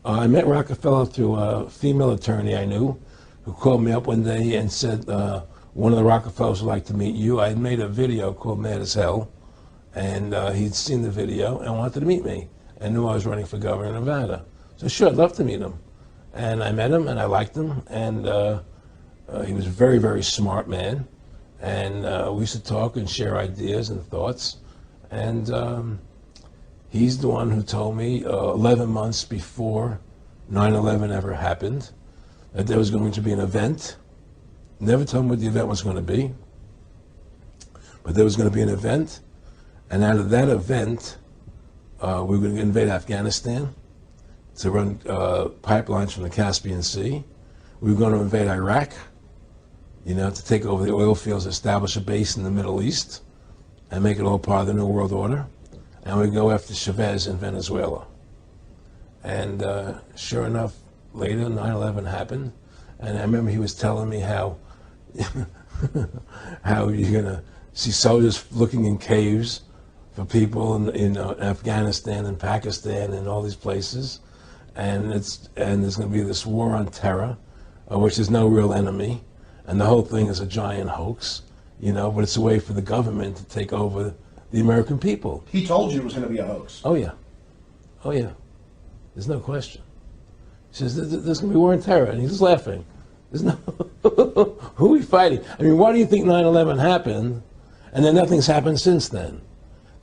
I met Rockefeller through a female attorney I knew who called me up one day and said, one of the Rockefellers would like to meet you. I had made a video called Mad as Hell, and he'd seen the video and wanted to meet me and knew I was running for governor of Nevada. So sure, I'd love to meet him. And I met him and I liked him, and he was a very, very smart man. And we used to talk and share ideas and thoughts. And he's the one who told me 11 months before 9/11 ever happened that there was going to be an event. Never told me what the event was going to be, but there was going to be an event. And out of that event, we were going to invade Afghanistan to run pipelines from the Caspian Sea. We were going to invade Iraq, you know, to take over the oil fields, establish a base in the Middle East, and make it all part of the New World Order. And we go after Chavez in Venezuela. And sure enough, later 9/11 happened. And I remember he was telling me how how you're going to see soldiers looking in caves for people in Afghanistan and Pakistan and all these places. And there's going to be this war on terror, which is no real enemy. And the whole thing is a giant hoax, you know, but it's a way for the government to take over the American people. He told you it was going to be a hoax. Oh, yeah. Oh, yeah. There's no question. He says, there's going to be war on terror. And he's just laughing. There's no, who are we fighting? I mean, why do you think 9/11 happened and then nothing's happened since then?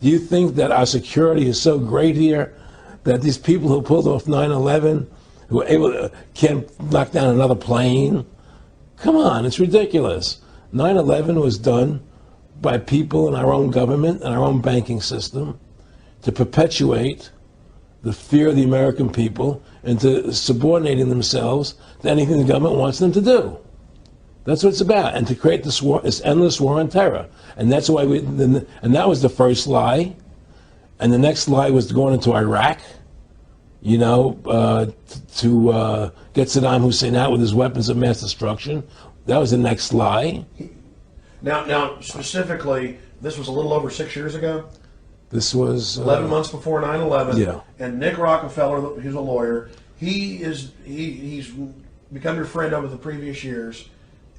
Do you think that our security is so great here that these people who pulled off 9/11, who were able to, can't knock down another plane? Come on, it's ridiculous. 9/11 was done by people in our own government and our own banking system to perpetuate the fear of the American people into subordinating themselves to anything the government wants them to do. That's what it's about, and to create this war, this endless war on terror. And that's why and that was the first lie. And the next lie was going into Iraq, you know, to get Saddam Hussein out with his weapons of mass destruction. That was the next lie. Now, specifically, this was a little over 6 years ago. This was 11 months before 9/11. Yeah. And Nick Rockefeller, who's a lawyer, he's become your friend over the previous years,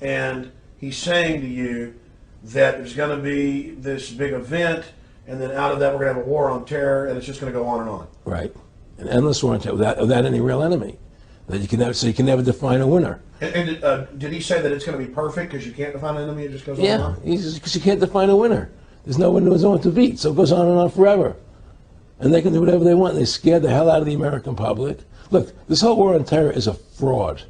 and he's saying to you that there's going to be this big event, and then out of that we're going to have a war on terror, and it's just going to go on and on. Right. An endless war on terror without any real enemy. That you can never, so you can never define a winner. And did he say that it's going to be perfect because you can't define an enemy? It just goes on and on? Yeah, because you can't define a winner. There's no one to beat, so it goes on and on forever. And they can do whatever they want. They scared the hell out of the American public. Look, this whole war on terror is a fraud.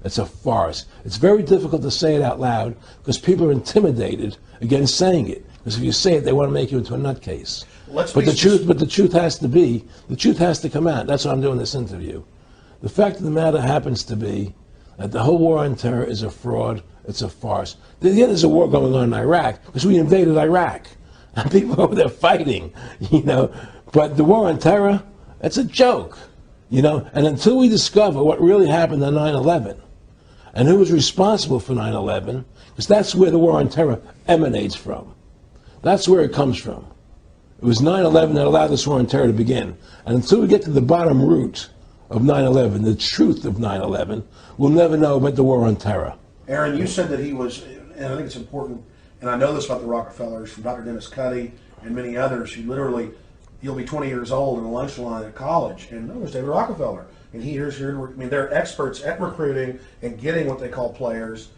It's a farce. It's very difficult to say it out loud because people are intimidated against saying it. Because if you say it, they want to make you into a nutcase. But the truth has to come out. That's why I'm doing this interview. The fact of the matter happens to be that the whole war on terror is a fraud. It's a farce. There's a war going on in Iraq because we invaded Iraq. And people over there fighting, you know. But the war on terror, that's a joke, you know. And until we discover what really happened on 9/11 and who was responsible for 9/11, because that's where the war on terror emanates from. That's where it comes from. It was 9/11 that allowed this war on terror to begin. And until we get to the bottom root of 9/11, the truth of 9/11, we'll never know about the war on terror. Aron, you said that he was, and I think it's important, and I know this about the Rockefellers from Dr. Dennis Cuddy and many others who literally, you'll be 20 years old in a lunch line at college, and there's David Rockefeller. And they're experts at recruiting and getting what they call players,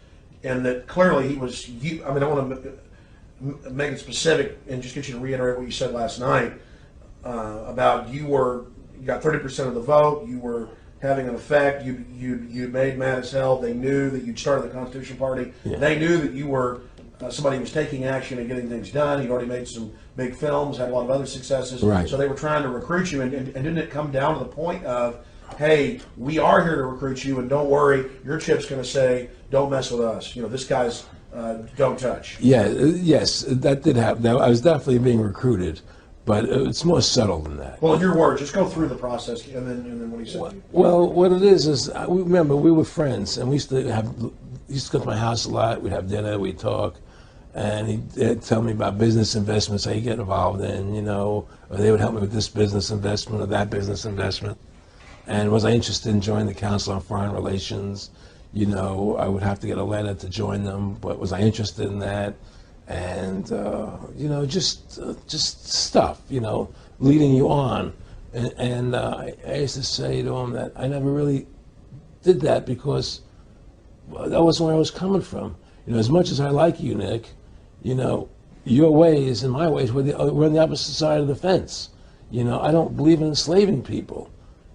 and that clearly he was, I want to make it specific and just get you to reiterate what you said last night about you got 30% of the vote, you were having an effect, you made Mad as Hell, they knew that you'd started the Constitution Party, they knew that you were somebody who was taking action and getting things done, you'd already made some big films, had a lot of other successes, so they were trying to recruit you, and didn't it come down to the point of, hey, we are here to recruit you, and don't worry, your chip's going to say, don't mess with us, you know, this guy's don't touch. Yes, that did happen. I was definitely being recruited. But it's more subtle than that. Well, in your words, just go through the process and then what he said. Well, what it is remember we were friends, and we used to go to my house a lot. We'd have dinner, we'd talk, and he'd tell me about business investments that he'd get involved in, you know, or they would help me with this business investment or that business investment. And was I interested in joining the Council on Foreign Relations? You know, I would have to get a letter to join them, but was I interested in that? And, you know, just stuff, you know, leading you on. And I used to say to him that I never really did that because that wasn't where I was coming from. You know, as much as I like you, Nick, you know, your ways and my ways, we're on the opposite side of the fence. You know, I don't believe in enslaving people,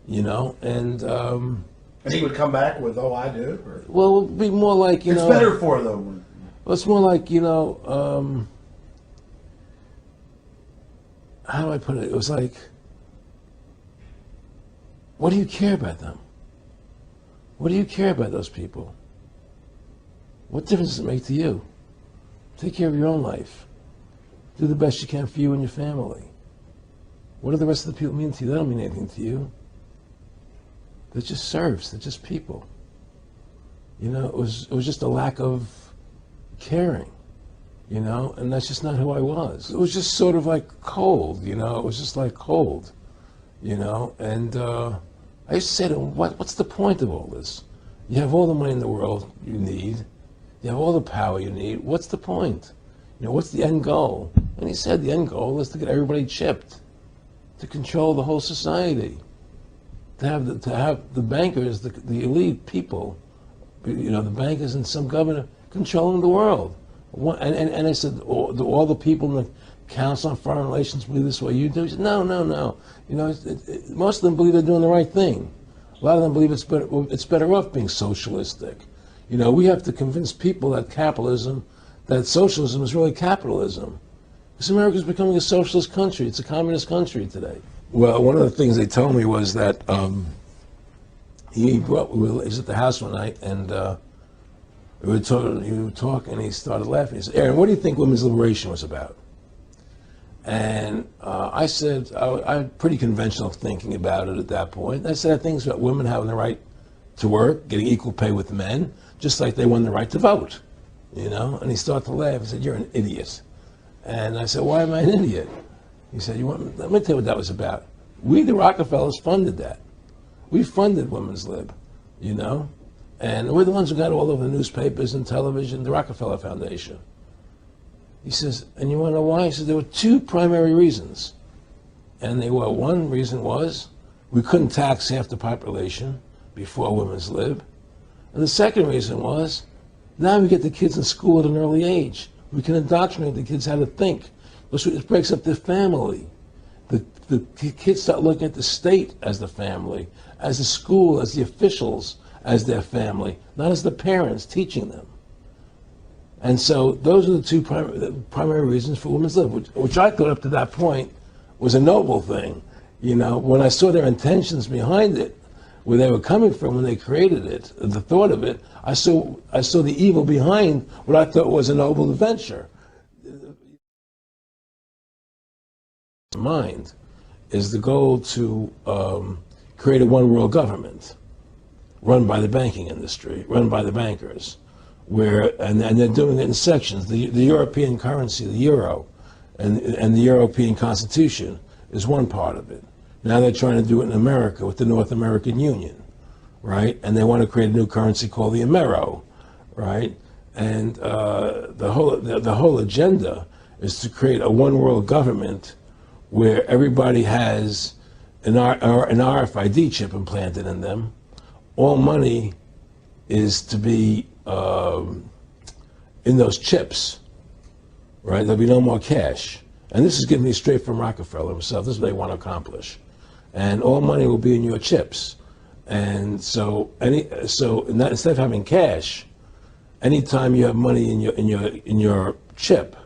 you know, and he would come back with, "Oh, I do." Or, well, it would be more like, you know, it's better for them. Well, it's more like, you know, how do I put it? It was like, what do you care about them? What do you care about those people? What difference does it make to you? Take care of your own life. Do the best you can for you and your family. What do the rest of the people mean to you? They don't mean anything to you. They're just serfs. They're just people. You know, it was just a lack of caring, you know, and that's just not who I was. It was just sort of like cold, you know. It was just like cold, you know. And I used to say to him, what's the point of all this? You have all the money in the world you need. You have all the power you need. What's the point? You know, what's the end goal? And he said the end goal is to get everybody chipped, to control the whole society, to have the bankers, the elite people, you know, the bankers and some governor controlling the world. And I said, all the people in the Council on Foreign Relations believe this way you do? He said, no. You know, most of them believe they're doing the right thing. A lot of them believe it's better off being socialistic. You know, we have to convince people that that socialism is really capitalism. Because America's becoming a socialist country. It's a communist country today. Well, one of the things they told me was that he was at the house one night, and we were talking, and he started laughing. He said, "Aaron, what do you think women's liberation was about?" And I said, I had pretty conventional thinking about it at that point. I said, I think it's about women having the right to work, getting equal pay with men, just like they won the right to vote, you know? And he started to laugh. He said, "You're an idiot." And I said, "Why am I an idiot?" He said, let me tell you what that was about. We, the Rockefellers, funded that. We funded women's lib, you know? And we're the ones who got all over the newspapers and television, the Rockefeller Foundation. He says, and you want to know why? He says, there were two primary reasons. And they were, one reason was we couldn't tax half the population before women's lib. And the second reason was, now we get the kids in school at an early age. We can indoctrinate the kids how to think. It breaks up their family. The kids start looking at the state as the family, as the school, as the officials, as their family, not as the parents teaching them. And so those are the two primary reasons for women's lib, which I thought up to that point was a noble thing. You know, when I saw their intentions behind it, where they were coming from when they created it, the thought of it, I saw the evil behind what I thought was a noble adventure. Mind is the goal to create a one world government run by the banking industry, run by the bankers, and they're doing it in sections. The European currency, the euro, and the European Constitution is one part of it. Now they're trying to do it in America with the North American Union, right? And they want to create a new currency called the Amero, right? And the whole agenda is to create a one world government where everybody has an RFID chip implanted in them. All money is to be in those chips, right? There'll be no more cash. And this is getting me straight from Rockefeller himself. This is what they want to accomplish. And all money will be in your chips. And so instead of having cash, anytime you have money in your chip,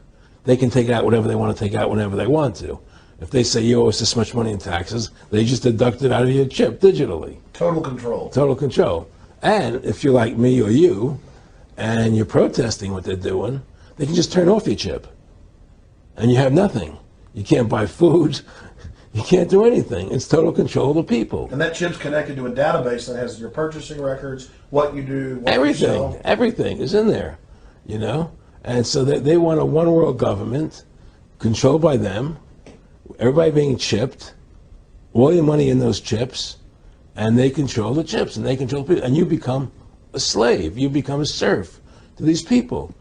they can take out whatever they want to take out whenever they want to. If they say you owe us this much money in taxes, they just deduct it out of your chip digitally. Total control. Total control. And if you're like me or you, and you're protesting what they're doing, they can just turn off your chip. And you have nothing. You can't buy food. You can't do anything. It's total control of the people. And that chip's connected to a database that has your purchasing records, what you do, what everything, you sell. Everything is in there, you know? And so they want a one world government controlled by them, everybody being chipped, all your money in those chips, and they control the chips, and they control people, and you become a slave. You become a serf to these people.